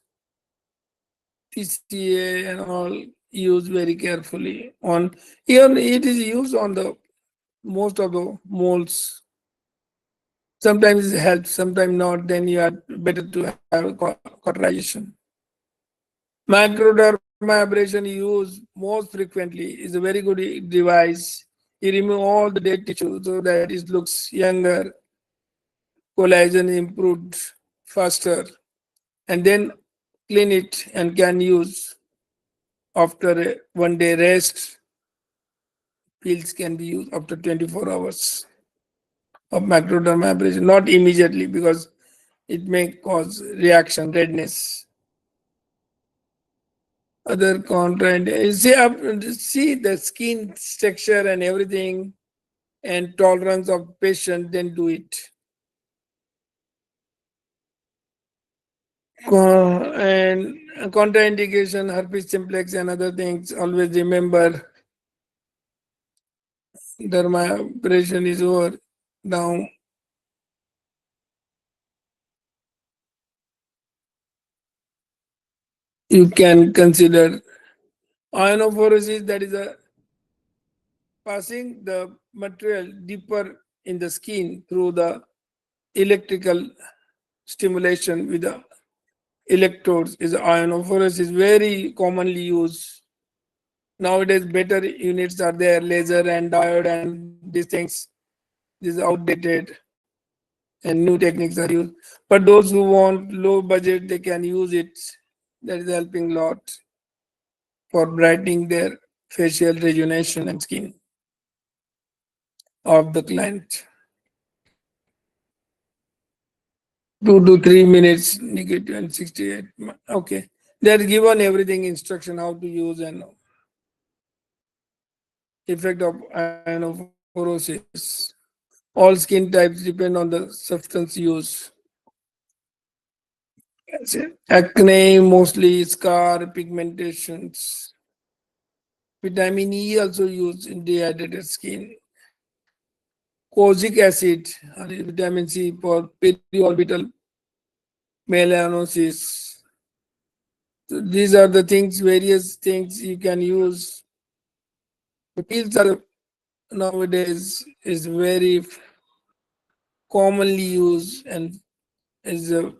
TCA, and all used very carefully. On even it is used on the most of the molds. Sometimes it helps, sometimes not. Then you are better to have cauterization. Microderma abrasion used most frequently is a very good device. You remove all the dead tissue so that it looks younger, collagen improved faster, and then clean it and can use after a 1 day rest. Pills can be used after 24 hours of microderma abrasion, not immediately because it may cause reaction, redness. Other contraindications, see the skin texture and everything and tolerance of patient, then do it. And contraindication, herpes simplex and other things, always remember dermabrasion is over. Now you can consider ionophoresis, that is a passing the material deeper in the skin through the electrical stimulation with the electrodes is ionophoresis, is very commonly used. Nowadays, better units are there, laser and diode and these things. This is outdated and new techniques are used. But those who want low budget, they can use it. That is helping a lot for brightening their facial rejuvenation and skin of the client. 2 to 3 minutes, negative and 68. Okay. They are given everything instruction how to use and effect of ionophoresis. All skin types depend on the substance used. Acne, mostly scar, pigmentations. Vitamin E also used in dehydrated skin. Kojic acid, vitamin C for periorbital melanosis. So these are the things, various things you can use. The pills are nowadays is very commonly used and is a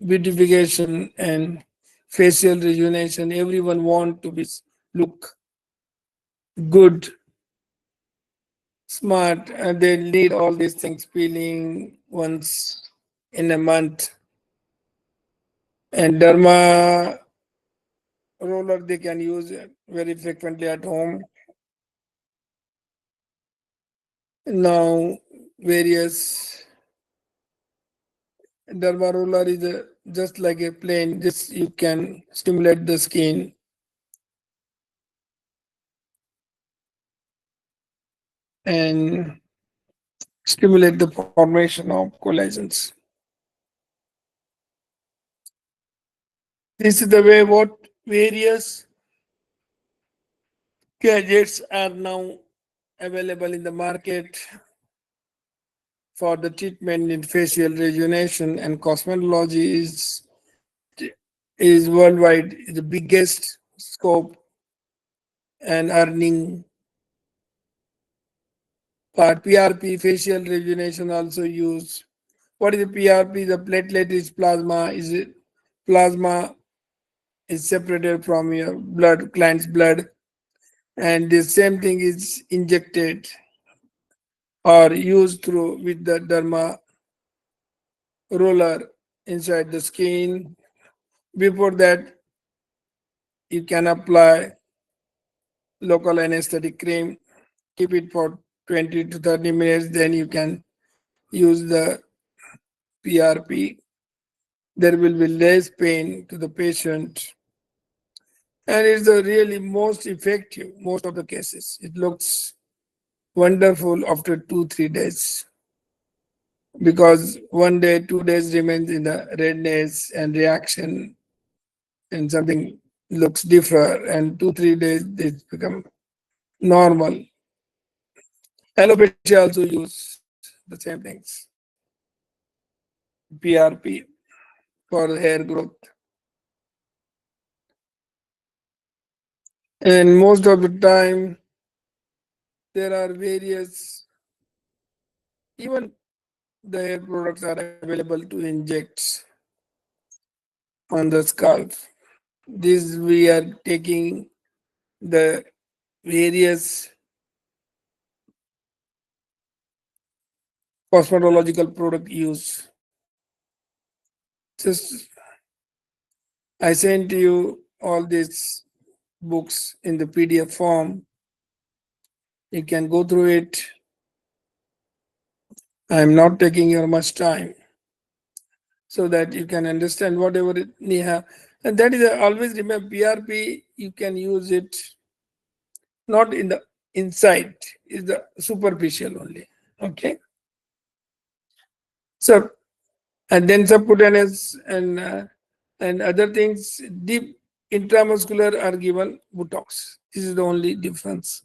beautification and facial rejuvenation. Everyone want to be look good, smart, and they need all these things peeling once in a month. And derma roller they can use very frequently at home. Now various derma roller is just like a plane. Just you can stimulate the skin and stimulate the formation of collagens. This is the way what various gadgets are now available in the market for the treatment in facial rejuvenation, and cosmetology is worldwide the biggest scope and earning part. PRP facial rejuvenation also used. What is the PRP? The platelet is plasma. Is it plasma is separated from your blood, client's blood, and the same thing is injected or used through with the derma roller inside the skin. Before that, you can apply local anesthetic cream, keep it for 20 to 30 minutes, then you can use the PRP. There will be less pain to the patient, and it's the really most effective most of the cases. It looks wonderful after 2 3 days, because 1 day 2 days remains in the redness and reaction, and something looks different, and 2 3 days it become normal. Alopecia also use the same things, PRP for hair growth. And most of the time, there are various, even the hair products are available to inject on the scalp. This we are taking the various cosmetological product use. Just I sent you all these books in the PDF form. You can go through it. I'm not taking your much time, so that you can understand whatever it neha. And that is always remember, PRP you can use it not in the inside, is the superficial only. Okay. So and then subcutaneous and other things deep intramuscular are given Botox. This is the only difference.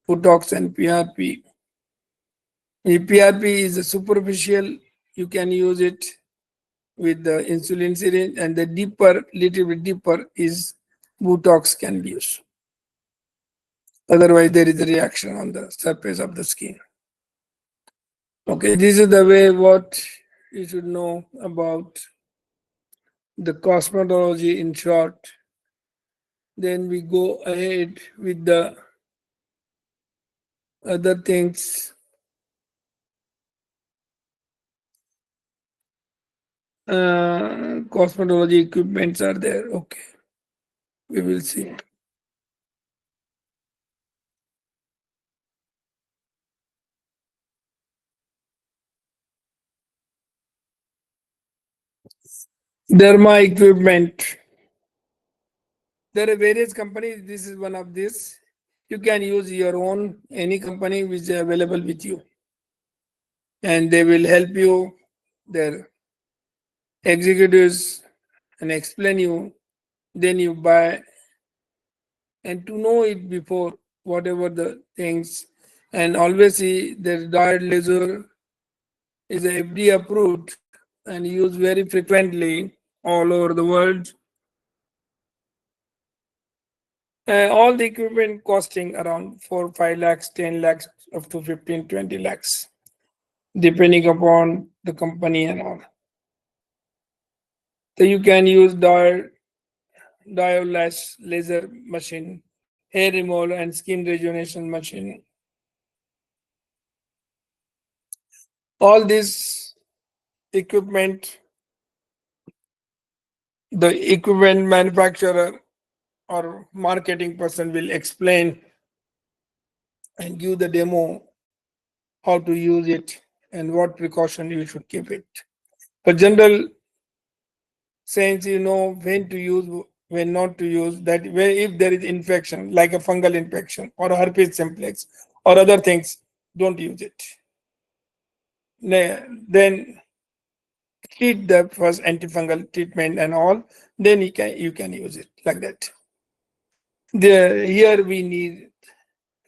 Botox and PRP. If PRP is a superficial, you can use it with the insulin syringe, and the deeper, little bit deeper is Botox can be used. Otherwise, there is a reaction on the surface of the skin. Okay, this is the way what you should know about the cosmetology in short. Then we go ahead with the other things. Cosmetology equipments are there. Okay, we will see. Derma equipment. There are various companies. This is one of this. You can use your own, any company which is available with you, and they will help you, their executives, and explain you. Then you buy, and to know it before whatever the things, and always see the diet laser is FD approved and used very frequently all over the world. All the equipment costing around 4 5 lakhs, 10 lakhs, up to 15 20 lakhs. depending upon the company and all. So you can use diolash laser machine, hair removal and skin rejuvenation machine. All this equipment, the equipment manufacturer or marketing person will explain and give the demo how to use it and what precaution you should keep it. For general sense, you know when to use, when not to use. That way, if there is infection like a fungal infection or a herpes simplex or other things, don't use it. Then treat the first antifungal treatment and all. Then you can use it like that. Here we need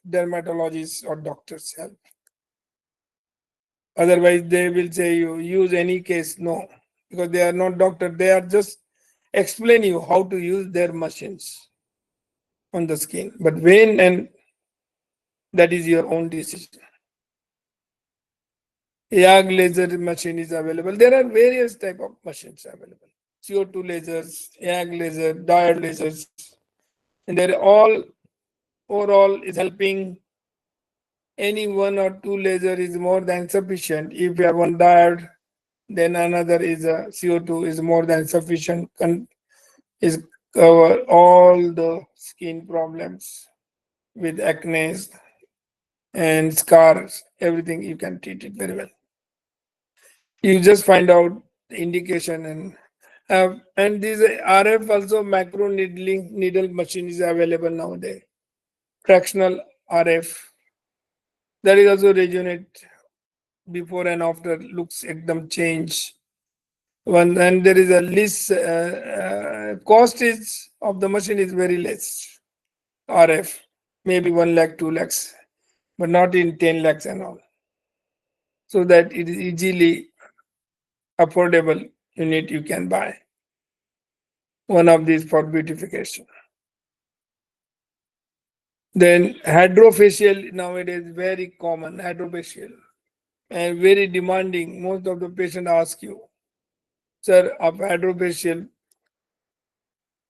dermatologists or doctors help. Otherwise, they will say you use any case. No, because they are not doctor. They are just explain you how to use their machines on the skin. But when and that is your own decision. YAG laser machine is available. There are various type of machines available. CO2 lasers, YAG laser, diode lasers, and they're all overall is helping. Any one or two laser is more than sufficient. If you have one diode, then another is a CO2 is more than sufficient. Is cover all the skin problems with acne and scars. Everything you can treat it very well. You just find out the indication and this RF also macro needle machine is available nowadays. Fractional RF that is also resonate before and after looks ekdam change. One and there is a less cost is of the machine is very less. RF maybe 1 lakh 2 lakhs, but not in 10 lakhs and all. So that it is easily affordable unit you can buy. One of these for beautification. Then hydrofacial nowadays very common hydrofacial and very demanding. Most of the patient ask you, sir, of hydrofacial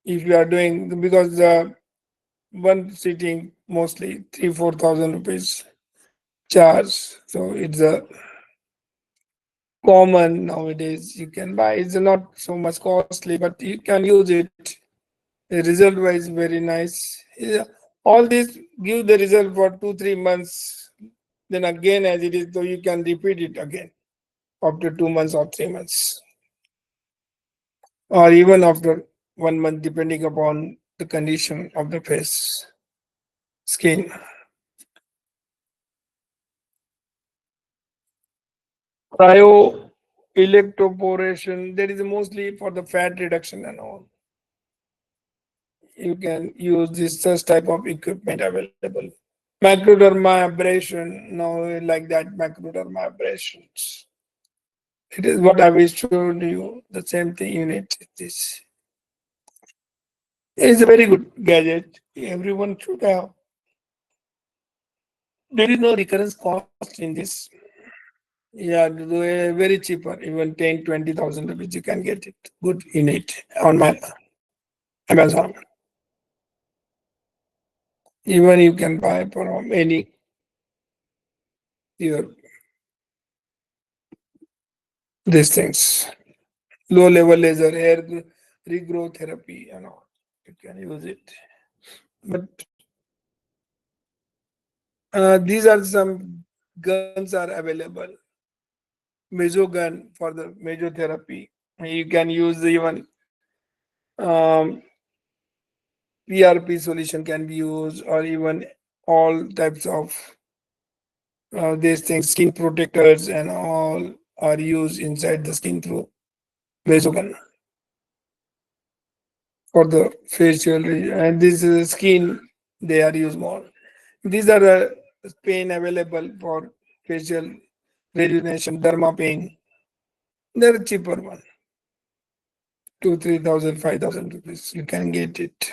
if you are doing because one sitting mostly 3-4 thousand rupees charge. So it's a common nowadays. You can buy. It's not so much costly, but you can use it. The result wise very nice. Yeah, all this give the result for 2-3 months. Then again as it is, so you can repeat it again after 2 months or 3 months, or even after 1 month, depending upon the condition of the face skin. Cryo electroporation, there is mostly for the fat reduction and all. You can use this such type of equipment available. Macroderma abrasion, no, like that macroderma abrasions. It is what I will show you. The same thing you need this. It is a very good gadget. Everyone should have. There is no recurrence cost in this. Yeah, very cheaper. Even 10-20 thousand rupees you can get it. Good in it on my Amazon. Even you can buy from any your these things. Low level laser hair regrowth therapy and all. You can use it. But these are some guns are available. Meso gun for the major therapy. You can use even um, PRP solution can be used, or even all types of these things, skin protectors and all are used inside the skin through mesogun for the facial and this skin they are used more. These are the pain available for facial rejuvenation, derma pain. They're cheaper one, 2-3 thousand, 5,000 rupees. You can get it.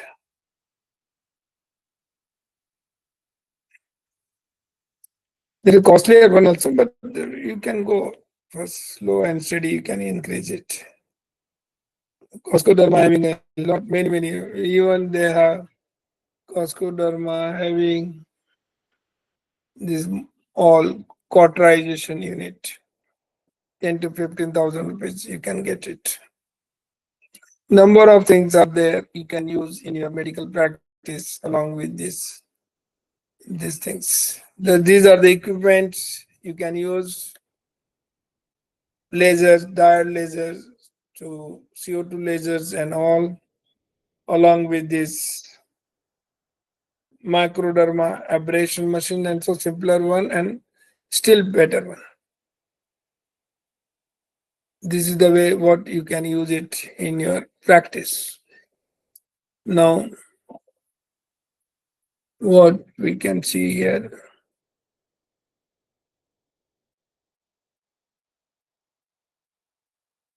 There is costlier one also, but you can go for slow and steady. You can increase it. Costco Dharma having a lot, many. Even they have Costco Dharma having this all cauterization unit, 10 to 15,000 rupees. You can get it. Number of things are there you can use in your medical practice along with these things. These are the equipments you can use: lasers, diode lasers, to CO2 lasers, and all, along with this microderma abrasion machine, and so simpler one and still better one. This is the way what you can use it in your practice. Now, what we can see here.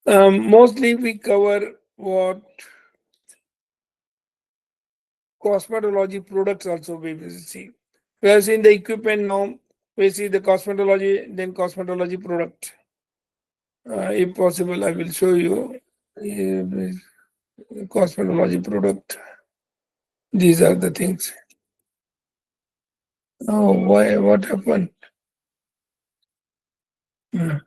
Mostly we cover what cosmetology products also we will see. We have seen the equipment now, we see the cosmetology, then cosmetology product. If possible, I will show you cosmetology product. These are the things. Oh, why? What happened? Hmm.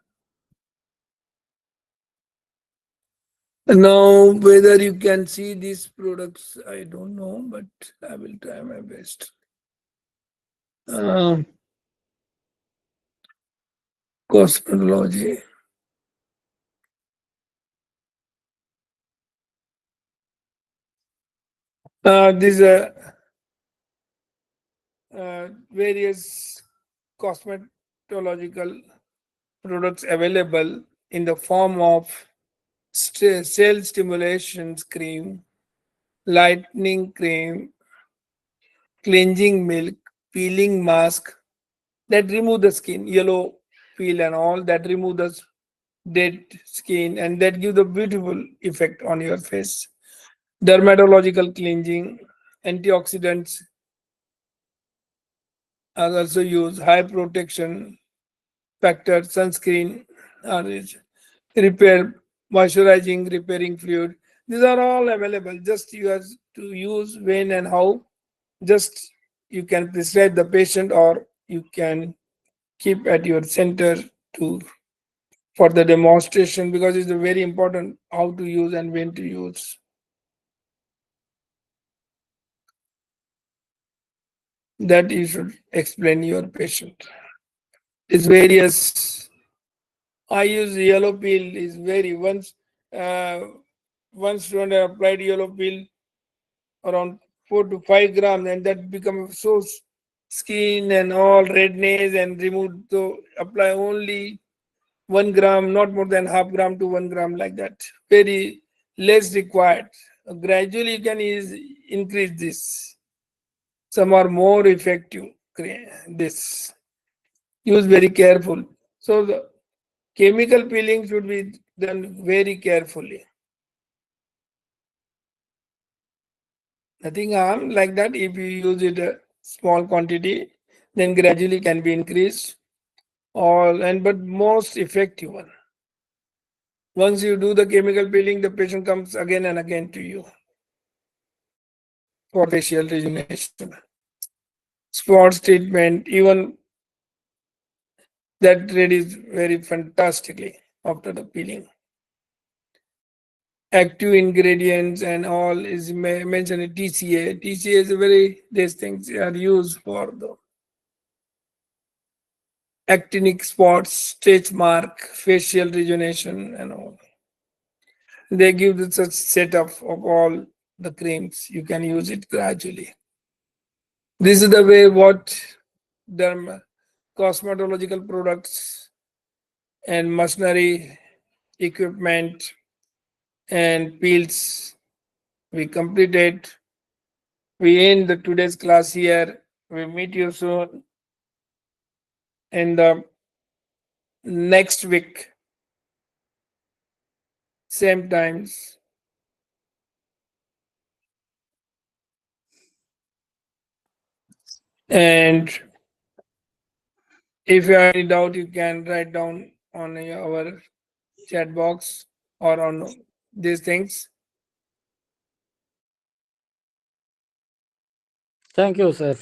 Now, whether you can see these products, I don't know, but I will try my best. Uh, Cosmetology. These are various cosmetological products available in the form of cell stimulation cream, lightening cream, cleansing milk, peeling mask that remove the skin, yellow peel and all that remove the dead skin and that give the beautiful effect on your face. Dermatological cleansing, antioxidants are also used, high protection factor, sunscreen, repair, moisturizing, repairing fluid. These are all available. Just you have to use when and how. Just you can prescribe the patient or you can keep at your center to for the demonstration because it's very important how to use and when to use. That you should explain your patient. It's various. I use yellow peel is very uh, once student applied yellow peel around 4 to 5 grams, and that become so skin and all redness and remove. So apply only 1 gram, not more than half gram to 1 gram like that. Very less required. Gradually, you can increase this. Some are more effective. This use very careful. So the chemical peeling should be done very carefully. Nothing harm like that. If you use it a small quantity, then gradually can be increased. All and but most effective one. Once you do the chemical peeling, the patient comes again and again to you for facial rejuvenation. Spots treatment, even that reads very fantastically after the peeling. Active ingredients and all is mentioned in TCA. TCA is a very, these things are used for the actinic spots, stretch mark, facial rejuvenation, and all. They give the such setup of all the creams. You can use it gradually. This is the way what derm cosmetological products and machinery equipment and peels we completed. We end the today's class here. We meet you soon in the next week, same times. And If you have any doubt, you can write down on our chat box or on these things. Thank you, sir.